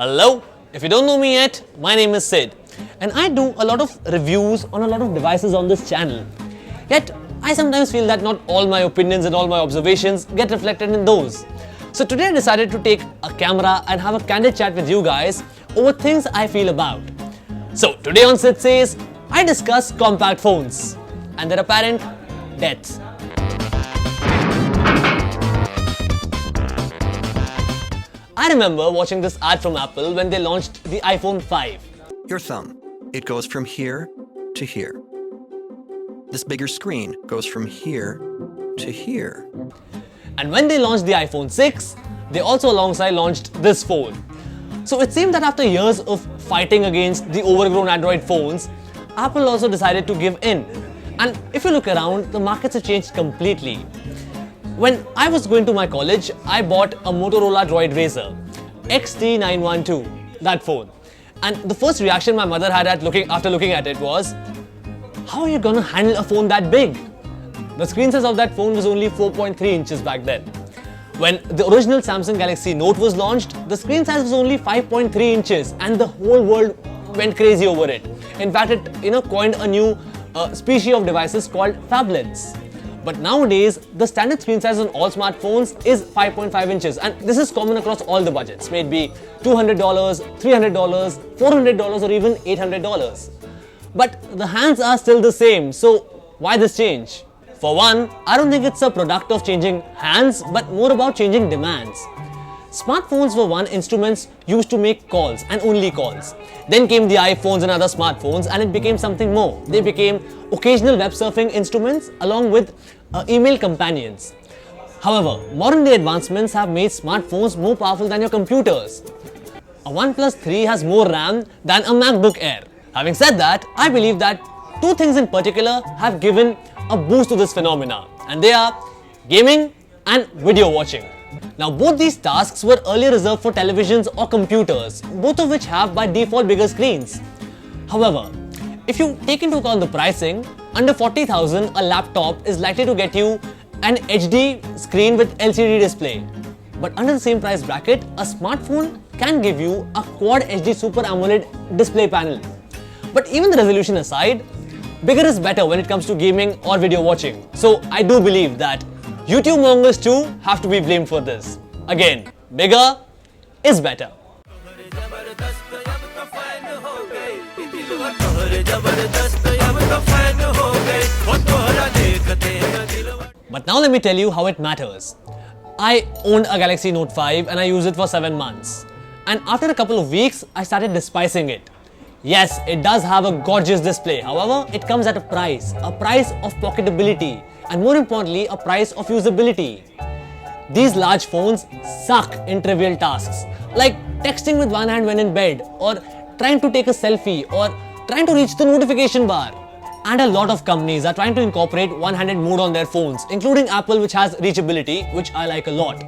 Hello, if you don't know me yet, my name is Sid and I do a lot of reviews on a lot of devices on this channel. Yet, I sometimes feel that not all my opinions and all my observations get reflected in those. So today I decided to take a camera and have a candid chat with you guys over things I feel about. So today on SyD SayS, I discuss compact phones and their apparent deaths. I remember watching this ad from Apple when they launched the iPhone 5. Your thumb, it goes from here to here. This bigger screen goes from here to here. And when they launched the iPhone 6, they also alongside launched this phone. So it seemed that after years of fighting against the overgrown Android phones, Apple also decided to give in. And if you look around, the markets have changed completely. When I was going to my college, I bought a Motorola Droid Razr XT912, that phone. And the first reaction my mother had after looking at it was, how are you gonna handle a phone that big? The screen size of that phone was only 4.3 inches back then. When the original Samsung Galaxy Note was launched, the screen size was only 5.3 inches and the whole world went crazy over it. In fact, it coined a new species of devices called phablets. But nowadays, the standard screen size on all smartphones is 5.5 inches and this is common across all the budgets, may it be $200, $300, $400 or even $800. But the hands are still the same, so why this change? For one, I don't think it's a product of changing hands, but more about changing demands. Smartphones were one instruments used to make calls and only calls. Then came the iPhones and other smartphones and it became something more. They became occasional web surfing instruments along with email companions. However, modern day advancements have made smartphones more powerful than your computers. A OnePlus 3 has more RAM than a MacBook Air. Having said that, I believe that two things in particular have given a boost to this phenomena, and they are gaming and video watching. Now, both these tasks were earlier reserved for televisions or computers, both of which have by default bigger screens. However, if you take into account the pricing, under 40,000 a laptop is likely to get you an HD screen with LCD display. But under the same price bracket, a smartphone can give you a Quad HD Super AMOLED display panel. But even the resolution aside, bigger is better when it comes to gaming or video watching. So I do believe that YouTube mongers too have to be blamed for this. Again, bigger is better. But now let me tell you how it matters. I owned a Galaxy Note 5 and I used it for 7 months. And after a couple of weeks, I started despising it. Yes, it does have a gorgeous display. However, it comes at a price of pocketability, and more importantly, a price of usability. These large phones suck in trivial tasks, like texting with one hand when in bed, or trying to take a selfie, or trying to reach the notification bar. And a lot of companies are trying to incorporate one-handed mode on their phones, including Apple, which has reachability, which I like a lot.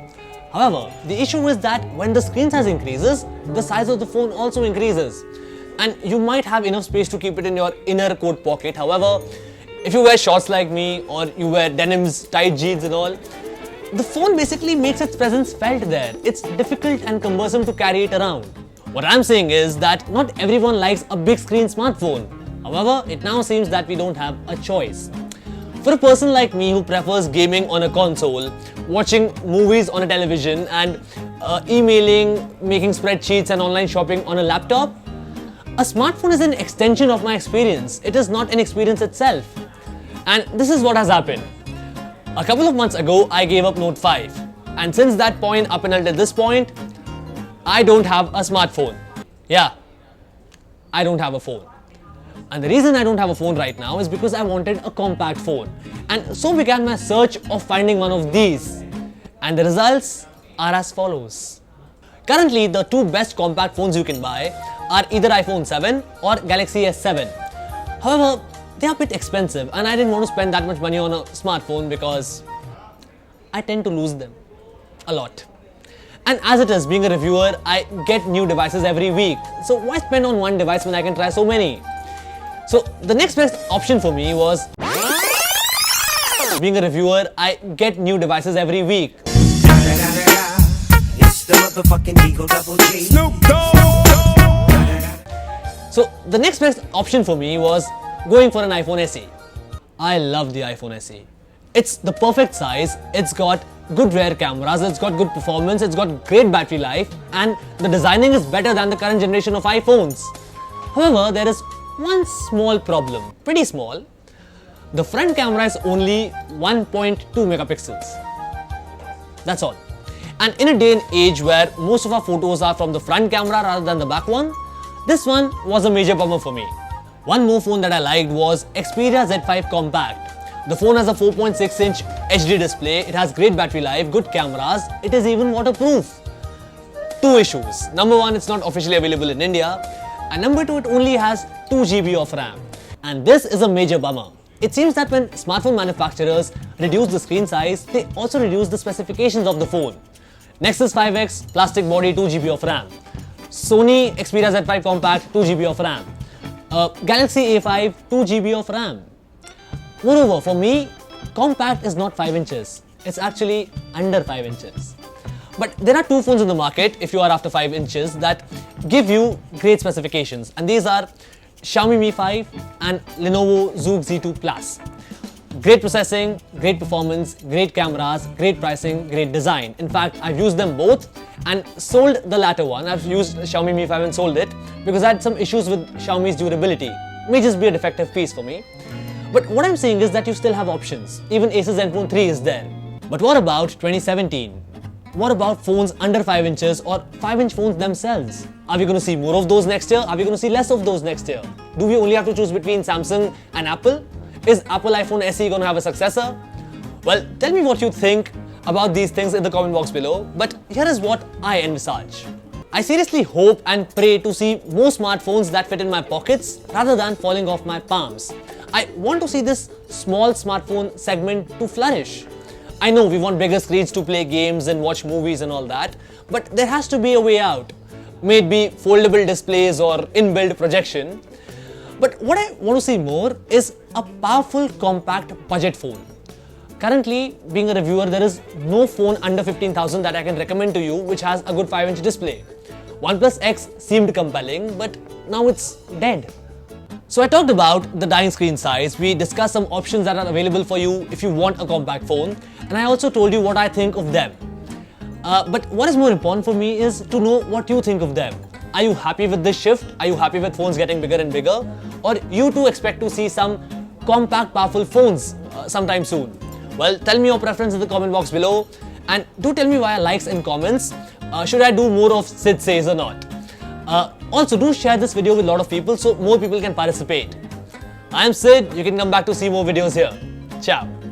However, the issue is that when the screen size increases, the size of the phone also increases. And you might have enough space to keep it in your inner coat pocket. However, if you wear shorts like me or you wear denims, tight jeans and all, the phone basically makes its presence felt there. It's difficult and cumbersome to carry it around. What I'm saying is that not everyone likes a big screen smartphone. However, it now seems that we don't have a choice. For a person like me who prefers gaming on a console, watching movies on a television and emailing, making spreadsheets and online shopping on a laptop, a smartphone is an extension of my experience. It is not an experience itself. And this is what has happened. A couple of months ago, I gave up Note 5. And since that point up until this point, I don't have a smartphone. Yeah, I don't have a phone. And the reason I don't have a phone right now is because I wanted a compact phone. And so began my search of finding one of these. And the results are as follows. Currently, the two best compact phones you can buy are either iPhone 7 or Galaxy S7. However, they are a bit expensive and I didn't want to spend that much money on a smartphone because I tend to lose them a lot. And as it is, being a reviewer, I get new devices every week. So why spend on one device when I can try so many? So the next best option for me was, being a reviewer, I get new devices every week. It's the motherfucking Eagle Double G. Snoop Dogg. So the next best option for me was going for an iPhone SE. I love the iPhone SE. It's the perfect size, it's got good rear cameras, it's got good performance, it's got great battery life, and the designing is better than the current generation of iPhones. However, there is one small problem, pretty small. The front camera is only 1.2 megapixels. That's all. And in a day and age where most of our photos are from the front camera rather than the back one, this one was a major bummer for me. One more phone that I liked was Xperia Z5 Compact. The phone has a 4.6-inch HD display, it has great battery life, good cameras, it is even waterproof. Two issues. Number one, it's not officially available in India. And number two, it only has 2 GB of RAM. And this is a major bummer. It seems that when smartphone manufacturers reduce the screen size, they also reduce the specifications of the phone. Nexus 5X, plastic body, 2 GB of RAM. Sony Xperia Z5 Compact, 2 GB of RAM. Galaxy A5, 2 GB of RAM. Moreover, for me, compact is not 5 inches. It's actually under 5 inches. But there are two phones in the market, if you are after 5 inches, that give you great specifications. And these are Xiaomi Mi 5 and Lenovo Zook Z2 Plus. Great processing, great performance, great cameras, great pricing, great design. In fact, I've used them both and sold the latter one. I've used Xiaomi Mi 5 and sold it because I had some issues with Xiaomi's durability. May just be a defective piece for me. But what I'm saying is that you still have options. Even Asus Zenfone 3 is there. But what about 2017? What about phones under 5 inches or 5-inch phones themselves? Are we going to see more of those next year? Are we going to see less of those next year? Do we only have to choose between Samsung and Apple? Is Apple iPhone SE going to have a successor? Well, tell me what you think about these things in the comment box below. But here is what I envisage. I seriously hope and pray to see more smartphones that fit in my pockets rather than falling off my palms. I want to see this small smartphone segment to flourish. I know we want bigger screens to play games and watch movies and all that, but there has to be a way out. May it be foldable displays or inbuilt projection. But what I want to see more is a powerful compact budget phone. Currently, being a reviewer, there is no phone under 15,000 that I can recommend to you which has a good 5-inch display. OnePlus X seemed compelling, but now it's dead. So I talked about the dying screen size, we discussed some options that are available for you if you want a compact phone, and I also told you what I think of them. But what is more important for me is to know what you think of them. Are you happy with this shift? Are you happy with phones getting bigger and bigger? Or you too expect to see some compact powerful phones sometime soon? Well, tell me your preference in the comment box below, and do tell me via likes and comments, should I do more of SyD SayS or not? Also, do share this video with a lot of people so more people can participate. I am SyD, you can come back to see more videos here. Ciao.